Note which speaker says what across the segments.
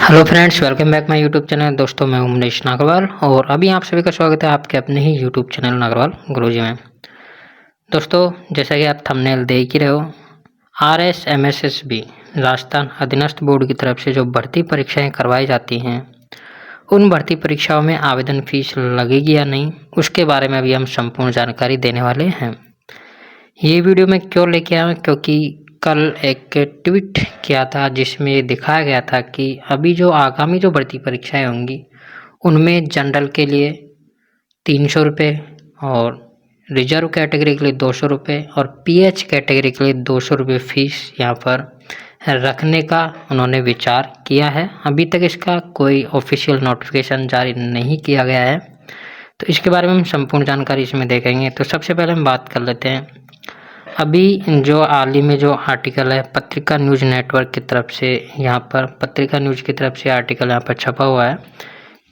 Speaker 1: Hello friends, welcome back my YouTube channel. दोस्तों, मैं हूं मनीष नागरवाल और अभी आप सभी का स्वागत है आपके अपने ही यूट्यूब चैनल नागरवाल गुरुजी में। दोस्तों, जैसा कि आप थंबनेल देख ही रहे हो, RSMSSB राजस्थान अधीनस्थ बोर्ड की तरफ से जो भर्ती परीक्षाएं करवाई जाती हैं, उन भर्ती परीक्षाओं में आवेदन फीस लगेगी या नहीं, उसके बारे में अभी हम संपूर्ण जानकारी देने वाले हैं। ये वीडियो मैं क्यों लेके आया हूँ, क्योंकि कल एक ट्वीट किया था जिसमें दिखाया गया था कि अभी जो आगामी जो भर्ती परीक्षाएं होंगी उनमें जनरल के लिए 300 रुपये और रिजर्व कैटेगरी के लिए 200 रुपये और PH कैटेगरी के लिए 200 रुपये फीस यहाँ पर रखने का उन्होंने विचार किया है। अभी तक इसका कोई ऑफिशियल नोटिफिकेशन जारी नहीं किया गया है, तो इसके बारे में हम संपूर्ण जानकारी इसमें देखेंगे। तो सबसे पहले हम बात कर लेते हैं, अभी जो हाल ही में जो आर्टिकल है पत्रिका न्यूज़ नेटवर्क की तरफ से, यहाँ पर पत्रिका न्यूज़ की तरफ से आर्टिकल यहाँ पर छपा हुआ है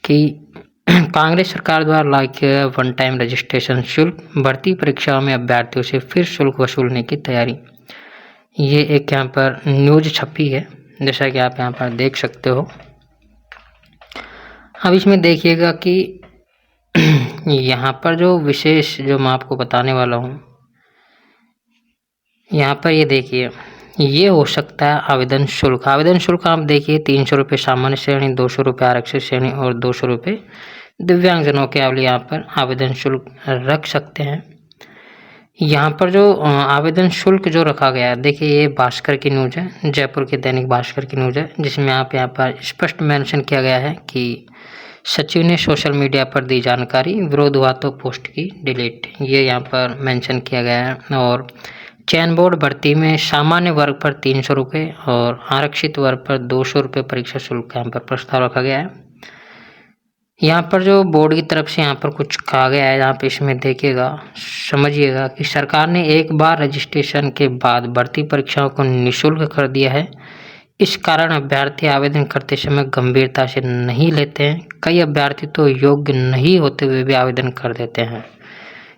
Speaker 1: कि कांग्रेस सरकार द्वारा लागू किया वन टाइम रजिस्ट्रेशन शुल्क, भर्ती परीक्षाओं में अभ्यर्थियों से फिर शुल्क वसूलने की तैयारी। ये एक यहाँ पर न्यूज़ छपी है, जैसा कि आप यहाँ पर देख सकते हो। अब इसमें देखिएगा कि यहाँ पर जो विशेष जो मैं आपको बताने वाला हूँ, यहाँ पर ये देखिए, ये हो सकता है आवेदन शुल्क। आवेदन शुल्क आप देखिए 300 रुपये सामान्य श्रेणी, 200 रुपये आरक्षित श्रेणी और 200 रुपये दिव्यांगजनों के लिए यहाँ पर आवेदन शुल्क रख सकते हैं। यहाँ पर जो आवेदन शुल्क जो रखा गया है, देखिए ये भास्कर की न्यूज़ है, जयपुर के दैनिक भास्कर की न्यूज़ है, जिसमें आप यहाँ पर स्पष्ट मेंशन किया गया है कि सचिव ने सोशल मीडिया पर दी जानकारी, विरोध हुआ तो पोस्ट की डिलीट, ये यहाँ पर मेंशन किया गया है। और चयन बोर्ड भर्ती में सामान्य वर्ग पर 300 रुपये और आरक्षित वर्ग पर 200 रुपये परीक्षा शुल्क यहाँ पर प्रस्ताव रखा गया है। यहाँ पर जो बोर्ड की तरफ से यहाँ पर कुछ कहा गया है, यहाँ पे इसमें देखिएगा, समझिएगा कि सरकार ने एक बार रजिस्ट्रेशन के बाद भर्ती परीक्षाओं को निःशुल्क कर दिया है। इस कारण अभ्यर्थी आवेदन करते समय गंभीरता से नहीं लेते हैं। कई अभ्यर्थी तो योग्य नहीं होते हुए भी आवेदन कर देते हैं।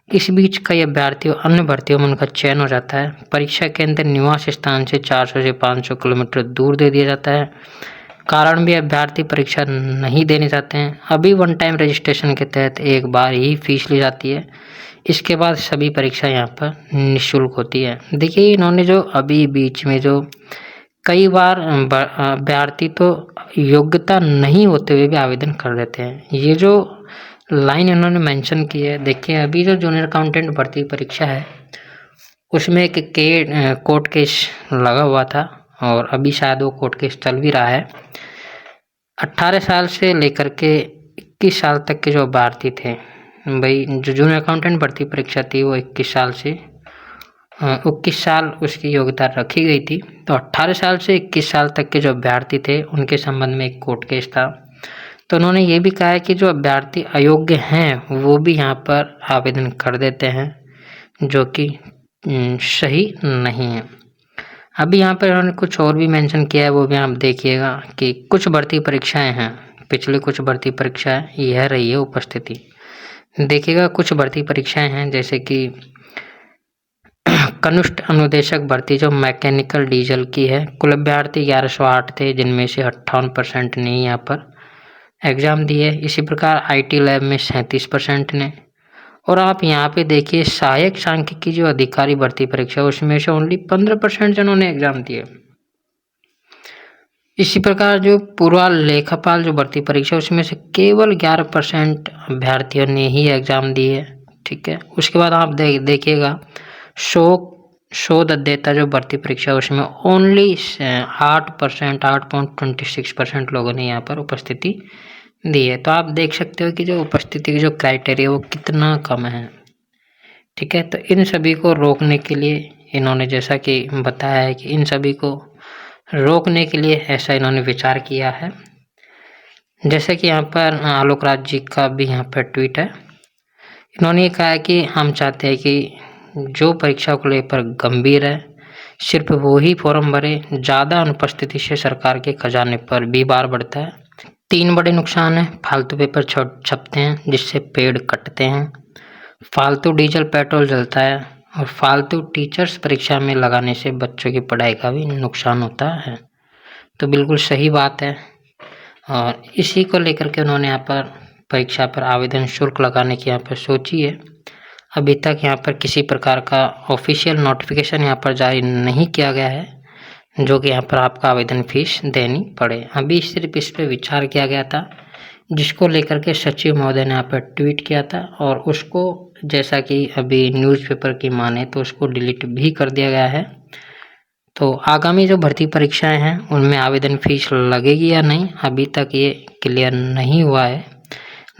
Speaker 1: इस बीच कई अभ्यर्थियों अन्य भर्तियों में उनका चयन हो जाता है। परीक्षा केंद्र निवास स्थान से 400 से 500 किलोमीटर दूर दे दिया जाता है, कारण भी अभ्यर्थी परीक्षा नहीं देने जाते हैं। अभी वन टाइम रजिस्ट्रेशन के तहत एक बार ही फीस ली जाती है, इसके बाद सभी परीक्षा यहाँ पर निःशुल्क होती है। देखिए, इन्होंने जो अभी बीच में जो कई बार अभ्यर्थी तो योग्यता नहीं होते हुए भी आवेदन कर देते हैं, ये जो लाइन इन्होंने मेंशन की है। देखिए, अभी जो जूनियर अकाउंटेंट भर्ती परीक्षा है उसमें एक कोर्ट केस लगा हुआ था और अभी शायद वो कोर्ट केस चल भी रहा है। 18 साल से लेकर के 21 साल तक के जो अभ्यर्थी थे, भाई जो जूनियर अकाउंटेंट भर्ती परीक्षा थी वो 21 साल से 21 साल उसकी योग्यता रखी गई थी। तो 18 साल से 21 साल तक के जो अभ्यर्थी थे उनके संबंध में एक कोर्ट केस था। तो उन्होंने ये भी कहा है कि जो अभ्यर्थी अयोग्य हैं वो भी यहाँ पर आवेदन कर देते हैं, जो कि सही नहीं है। अभी यहाँ पर उन्होंने कुछ और भी मेंशन किया है, वो भी आप देखिएगा कि कुछ भर्ती परीक्षाएं हैं, पिछले कुछ भर्ती परीक्षाएं, यह रही है उपस्थिति। देखिएगा, कुछ भर्ती परीक्षाएं हैं जैसे कि कनिष्ठ अनुदेशक भर्ती जो मैकेनिकल डीजल की है, कुल अभ्यर्थी 1108 थे, जिनमें से 58% ने यहाँ पर एग्ज़ाम दिए। इसी प्रकार IT लैब में 37% ने। और आप यहाँ पे देखिए, सहायक सांख्यिकी जो अधिकारी भर्ती परीक्षा, उसमें से ओनली 15% जनों ने एग्ज़ाम दिए। इसी प्रकार जो पूर्व लेखापाल जो भर्ती परीक्षा, उसमें से केवल 11% अभ्यर्थियों ने ही एग्ज़ाम दिए। ठीक है, उसके बाद आप देखिएगा शोध अध्येता जो भर्ती परीक्षा, उसमें ओनली 8%, 8.26% लोगों ने यहाँ पर उपस्थिति दी है। तो आप देख सकते हो कि जो उपस्थिति की जो क्राइटेरिया वो कितना कम है। ठीक है, तो इन सभी को रोकने के लिए इन्होंने, जैसा कि बताया है कि इन सभी को रोकने के लिए ऐसा इन्होंने विचार किया है। जैसे कि यहाँ पर आलोक राज जी का भी यहाँ पर ट्वीट है, इन्होंने कहा है कि हम चाहते हैं कि जो परीक्षा को लेकर गंभीर है सिर्फ वो ही फॉर्म भरे। ज़्यादा अनुपस्थिति से सरकार के खजाने पर भी भार बढ़ता है। 3 बड़े नुकसान हैं, फालतू पेपर छपते हैं जिससे पेड़ कटते हैं, फालतू डीजल पेट्रोल जलता है और फालतू टीचर्स परीक्षा में लगाने से बच्चों की पढ़ाई का भी नुकसान होता है। तो बिल्कुल सही बात है। और इसी को लेकर के उन्होंने यहाँ पर परीक्षा पर आवेदन शुल्क लगाने की यहाँ पर सोची है। अभी तक यहाँ पर किसी प्रकार का ऑफिशियल नोटिफिकेशन यहाँ पर जारी नहीं किया गया है जो कि यहाँ पर आपका आवेदन फीस देनी पड़े। अभी सिर्फ इस पर विचार किया गया था, जिसको लेकर के सचिव महोदय ने यहाँ पर ट्वीट किया था और उसको जैसा कि अभी न्यूज़पेपर की माने तो उसको डिलीट भी कर दिया गया है। तो आगामी जो भर्ती परीक्षाएं हैं उनमें आवेदन फीस लगेगी या नहीं, अभी तक ये क्लियर नहीं हुआ है।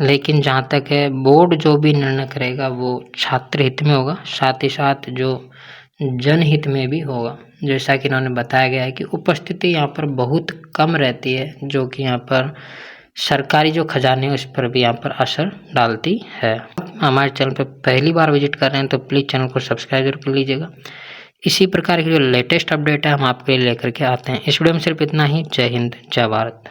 Speaker 1: लेकिन जहाँ तक है, बोर्ड जो भी निर्णय करेगा वो छात्र हित में होगा, साथ ही साथ जो जनहित में भी होगा। जैसा कि इन्होंने बताया गया है कि उपस्थिति यहाँ पर बहुत कम रहती है, जो कि यहाँ पर सरकारी जो खजाने उस पर भी यहाँ पर असर डालती है। हमारे चैनल पर पहली बार विजिट कर रहे हैं तो प्लीज़ चैनल को सब्सक्राइब जरूर कर लीजिएगा। इसी प्रकार की जो लेटेस्ट अपडेट है हम आपके लिए लेकर के आते हैं। इस वीडियो में सिर्फ इतना ही। जय हिंद, जय भारत।